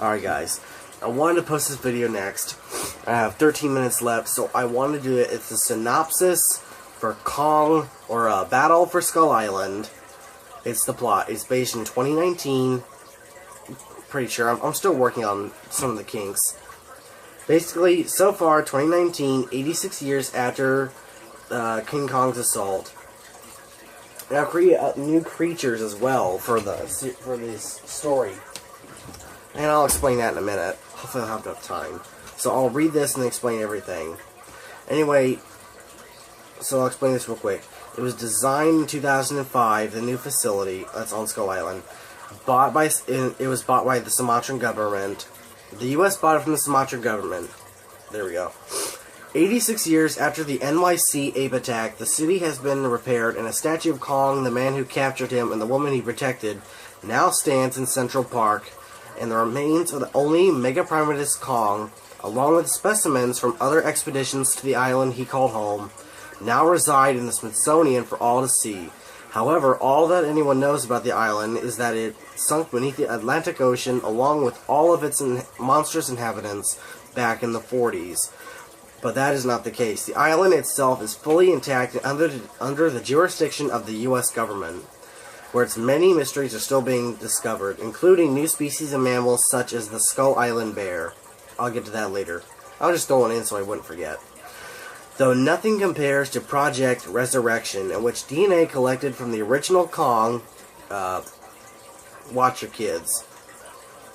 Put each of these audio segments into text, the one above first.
Alright guys, I wanted to post this video next. I have 13 minutes left, so I want to do it. It's a synopsis for Kong, or Battle for Skull Island. It's the plot. It's based in 2019. Pretty sure. I'm still working on some of the kinks. Basically, so far, 2019, 86 years after King Kong's assault. Now create new creatures as well for this story. And I'll explain that in a minute. Hopefully I'll have enough time. So I'll read this and explain everything. Anyway, so I'll explain this real quick. It was designed in 2005, the new facility that's on Skull Island. It was bought by the Sumatran government. The U.S. bought it from the Sumatran government. There we go. 86 years after the NYC ape attack, the city has been repaired, and a statue of Kong, the man who captured him, and the woman he protected, now stands in Central Park. And the remains of the only megaprimatus Kong, along with specimens from other expeditions to the island he called home, now reside in the Smithsonian for all to see. However, all that anyone knows about the island is that it sunk beneath the Atlantic Ocean along with all of its monstrous inhabitants back in the 40s. But that is not the case. The island itself is fully intact and under the jurisdiction of the U.S. government, where its many mysteries are still being discovered, including new species of mammals such as the Skull Island bear. I'll get to that later. I was just throwing it in so I wouldn't forget. Though nothing compares to Project Resurrection, in which DNA collected from the original Kong, watch your kids,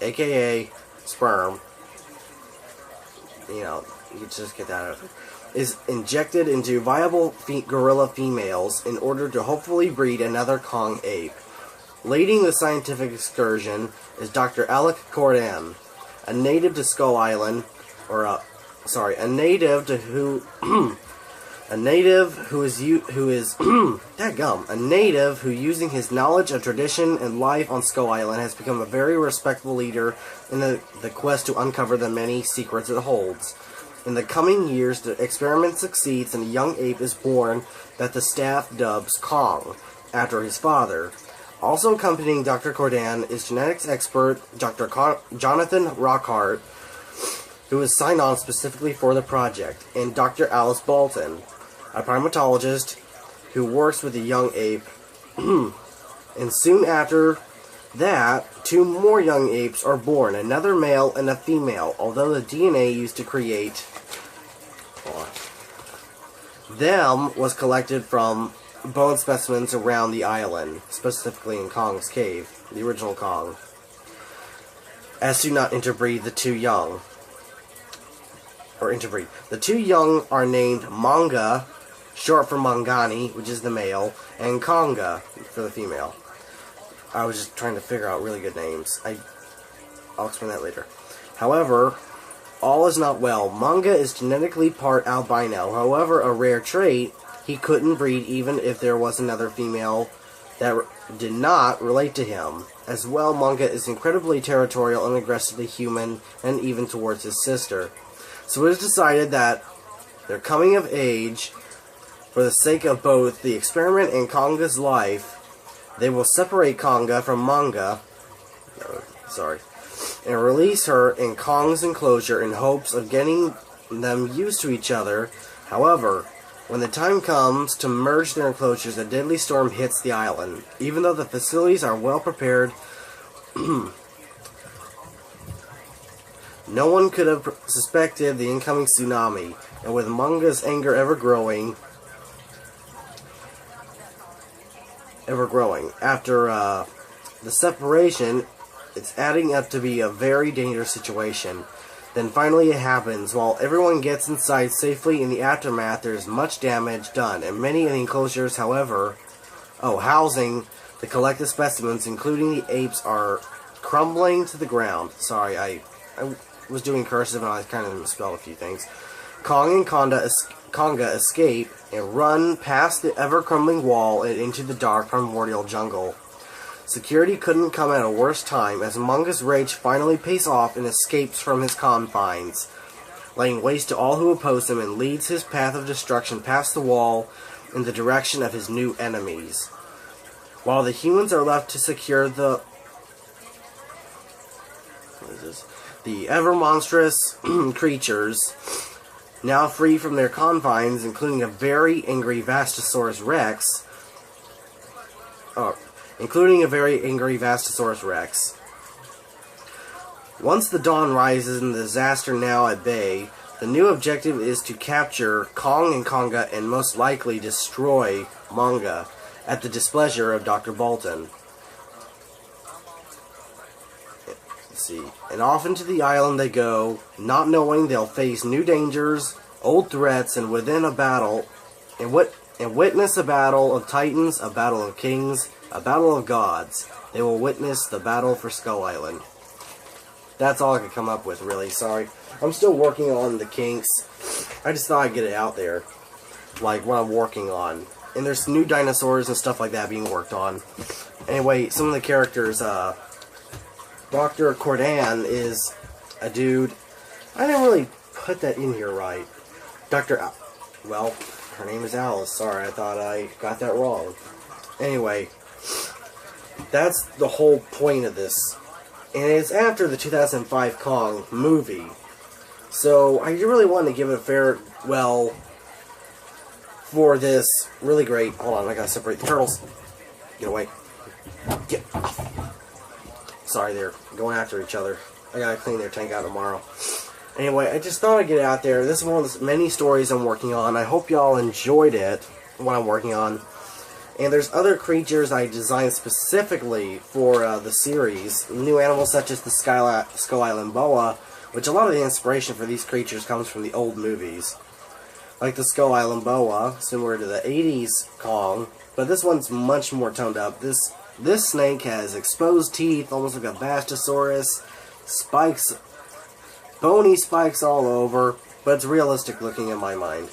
aka sperm, you just get that out of it, is injected into viable gorilla females in order to hopefully breed another Kong ape. Leading the scientific excursion is Dr. Alec Cordan, a native to Skull Island, a native who using his knowledge of tradition and life on Skull Island has become a very respectable leader in the quest to uncover the many secrets it holds. In the coming years, the experiment succeeds and a young ape is born that the staff dubs Kong, after his father. Also accompanying Dr. Cordan is genetics expert Dr. Jonathan Rockhart, who was signed on specifically for the project, and Dr. Alice Bolton, a primatologist who works with the young ape. And soon after that, 2 more young apes are born, another male and a female, although the DNA used to create them was collected from bone specimens around the island, specifically in Kong's cave, the original Kong, as to not interbreed the 2 young. The 2 young are named Manga, short for Mangani, which is the male, and Konga for the female. I was just trying to figure out really good names. I'll explain that later. However, all is not well. Manga is genetically part albino. However, a rare trait, he couldn't breed even if there was another female that did not relate to him. As well, Manga is incredibly territorial and aggressive to human and even towards his sister. So it was decided that their coming of age, for the sake of both the experiment and Konga's life, they will separate Konga from Manga, and release her in Kong's enclosure in hopes of getting them used to each other. However, when the time comes to merge their enclosures, a deadly storm hits the island. Even though the facilities are well prepared, no one could have suspected the incoming tsunami, and with Manga's anger ever growing, after the separation, it's adding up to be a very dangerous situation. Then finally it happens. While everyone gets inside safely, in the aftermath there is much damage done, and many of the enclosures, however, housing the collected specimens, including the apes, are crumbling to the ground. Sorry, I was doing cursive and I kind of misspelled a few things. Kong and Konga escape and run past the ever-crumbling wall and into the dark primordial jungle. Security couldn't come at a worse time, as Manga's rage finally pays off and escapes from his confines, laying waste to all who oppose him, and leads his path of destruction past the wall in the direction of his new enemies. While the humans are left to secure the what is this? The ever monstrous creatures, now free from their confines, including a very angry Vastosaurus Rex. Once the dawn rises and the disaster now at bay, the new objective is to capture Kong and Konga and most likely destroy Manga at the displeasure of Dr. Bolton. Let's see. And off into the island they go, not knowing they'll face new dangers, old threats, and within a battle, and witness a battle of titans, a battle of kings, a battle of gods. They will witness the battle for Skull Island. That's all I could come up with, really. Sorry. I'm still working on the kinks. I just thought I'd get it out there. Like, what I'm working on. And there's new dinosaurs and stuff like that being worked on. Anyway, some of the characters, Dr. Cordan is a dude. I didn't really put that in here right. Well, her name is Alice. Sorry, I thought I got that wrong. Anyway, that's the whole point of this. And it's after the 2005 Kong movie. So I really want to give it a farewell for this really great... Hold on, I gotta separate the turtles. Get away. Get off. Sorry, they're going after each other. I gotta clean their tank out tomorrow. Anyway, I just thought I'd get it out there. This is one of the many stories I'm working on. I hope y'all enjoyed it, what I'm working on. And there's other creatures I designed specifically for the series. New animals such as the Skull Island Boa, which a lot of the inspiration for these creatures comes from the old movies. Like the Skull Island Boa, similar to the 80s Kong, but this one's much more toned up. This snake has exposed teeth, almost like a Vastosaurus, spikes, bony spikes all over, but it's realistic looking in my mind.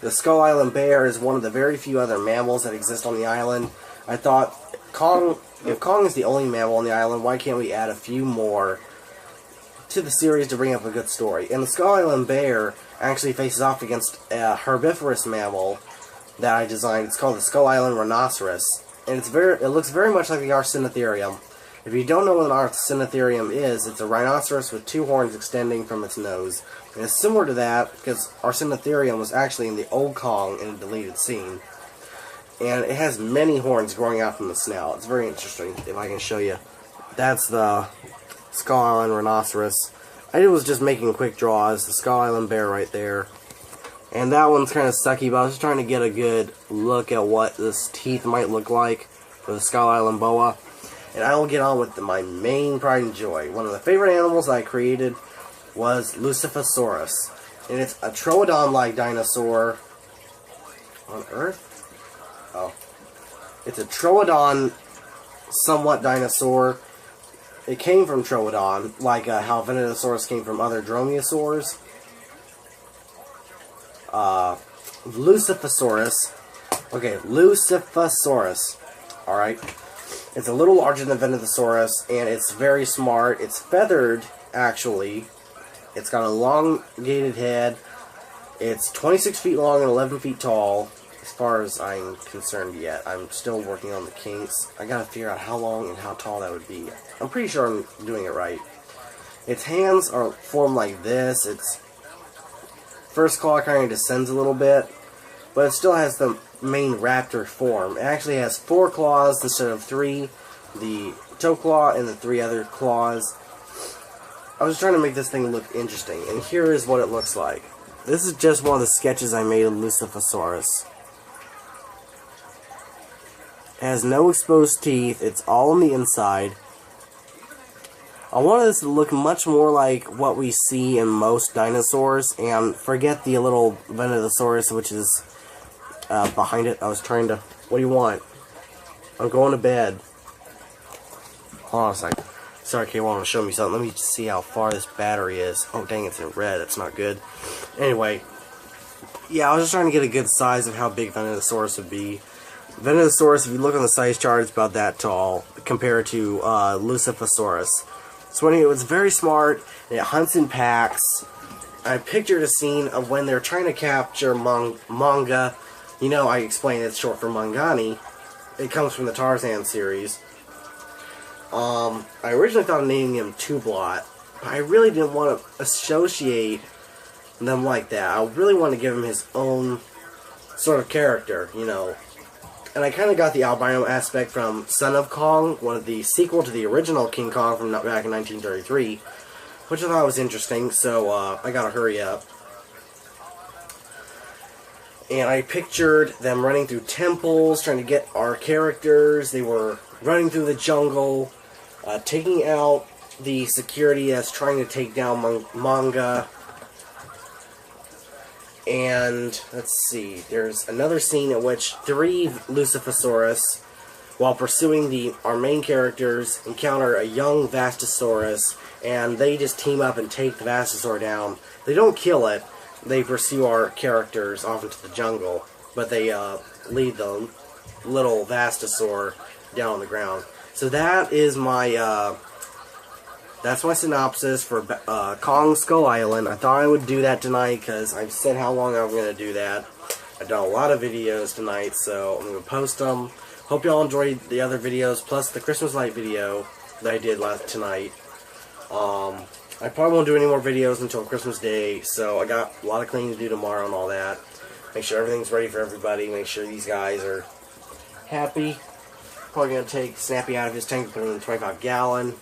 The Skull Island bear is one of the very few other mammals that exist on the island. I thought, if Kong is the only mammal on the island, why can't we add a few more to the series to bring up a good story? And the Skull Island bear actually faces off against a herbivorous mammal that I designed. It's called the Skull Island rhinoceros, and it looks very much like the Arsinotherium. If you don't know what an Arsinotherium is, it's a rhinoceros with two horns extending from its nose. And it's similar to that because Arsinotherium was actually in the old Kong in a deleted scene. And it has many horns growing out from the snout. It's very interesting, if I can show you. That's the Skull Island rhinoceros. I was just making quick draws. The Skull Island bear right there. And that one's kind of sucky, but I was just trying to get a good look at what this teeth might look like for the Skull Island boa. And I will get on with my main pride and joy. One of the favorite animals I created was Lucifosaurus. And it's a Troodon-like dinosaur on Earth? Oh. It's a Troodon somewhat dinosaur. It came from Troodon, like how Venenosaurus came from other dromaeosaurs. Lucifosaurus. Okay, Lucifosaurus. Alright. It's a little larger than Venenosaurus, and it's very smart. It's feathered, actually. It's got an elongated head. It's 26 feet long and 11 feet tall, as far as I'm concerned yet. I'm still working on the kinks. I gotta figure out how long and how tall that would be. I'm pretty sure I'm doing it right. Its hands are formed like this. Its first claw kind of descends a little bit, but it still has the main raptor form. It actually has 4 claws instead of 3, the toe claw and the 3 other claws. I was trying to make this thing look interesting, and here is what it looks like. This is just one of the sketches I made of Lucifosaurus. It has no exposed teeth, it's all on the inside. I wanted this to look much more like what we see in most dinosaurs, and forget the little Venenosaurus, which is behind it. I was trying to... What do you want? I'm going to bed. Hold on a second. Sorry, Kay wanted to show me something. Let me just see how far this battery is. Oh, dang, it's in red. That's not good. Anyway. Yeah, I was just trying to get a good size of how big Venenosaurus would be. Venenosaurus, if you look on the size chart, it's about that tall compared to Lucifosaurus. So anyway, it was very smart. And it hunts in packs. I pictured a scene of when they're trying to capture Manga. You know, I explained it's short for Mangani. It comes from the Tarzan series. I originally thought of naming him Two-Blot, But I really didn't want to associate them like that. I really want to give him his own sort of character, you know. And I kind of got the albino aspect from Son of Kong, one of the sequel to the original King Kong from back in 1933, which I thought was interesting, so I gotta hurry up. And I pictured them running through temples, trying to get our characters. They were running through the jungle, taking out the security that's trying to take down Manga. And, let's see, there's another scene in which 3 Lucifosaurus, while pursuing our main characters, encounter a young Vastosaurus, and they just team up and take the Vastosaur down. They don't kill it, they pursue our characters off into the jungle, but they lead the little Vastosaur down on the ground. So that is my, that's my synopsis for Kong Skull Island. I thought I would do that tonight because I've said how long I'm going to do that. I've done a lot of videos tonight, so I'm going to post them. Hope y'all enjoyed the other videos, plus the Christmas light video that I did tonight. I probably won't do any more videos until Christmas Day, so I got a lot of cleaning to do tomorrow and all that. Make sure everything's ready for everybody. Make sure these guys are happy. Probably going to take Snappy out of his tank and put him in a 25-gallon.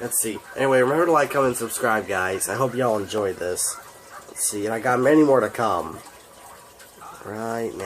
Let's see. Anyway, remember to like, comment, and subscribe, guys. I hope y'all enjoyed this. Let's see, and I got many more to come. Right now.